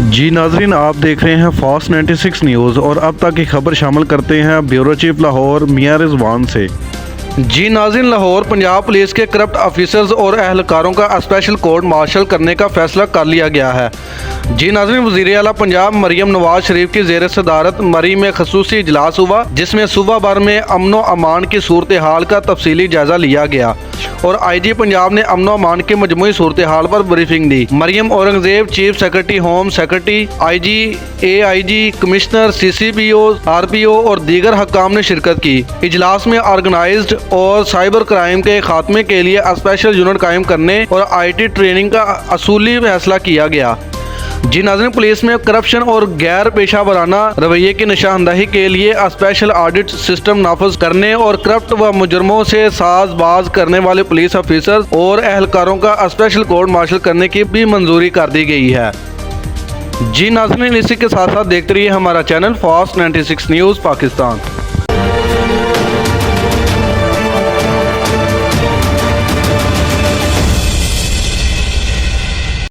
जी नाजरीन, आप देख रहे हैं फास्ट 96 न्यूज़ और अब तक की खबर शामिल करते हैं ब्यूरो चीफ लाहौर मियां रिजवान से। जी नाज़रीन, लाहौर पंजाब पुलिस के करप्ट ऑफिसर्स और अहलकारों का स्पेशल कोर्ट मार्शल करने का फैसला कर लिया गया है। जी नाज़रीन, वज़ीर आला पंजाब मरियम नवाज शरीफ की ज़ेर सदारत मरी में खसूसी इजलास हुआ, जिसमें सूबा भर में अमनो अमान की सूरत हाल का तफसीली जायजा लिया गया और IG पंजाब ने अमनो अमान की मजमूई सूरत हाल पर ब्रीफिंग दी। Maryam Aurangzeb, chief secretary home secretary, IG, AIG, commissioner, CCPO, RPO और दीगर हकाम ने शिरकत की। इजलास में ऑर्गेनाइज्ड और साइबर क्राइम के खात्मे के लिए स्पेशल यूनिट कायम करने और IT ट्रेनिंग का असूली फैसला किया गया। जी नाज़रीन, पुलिस में करप्शन और गैर पेशा वराना रवैये की निशानदही के लिए स्पेशल ऑडिट सिस्टम नाफज करने और करप्ट व मुजरमों से साजबाज करने वाले पुलिस ऑफिसर और अहलकारों का स्पेशल कोर्ट मार्शल करने की भी मंजूरी कर दी गई है। जी नाज़रीन, इसी के साथ साथ देखते रहिए हमारा चैनल फास्ट 96 न्यूज़ पाकिस्तान।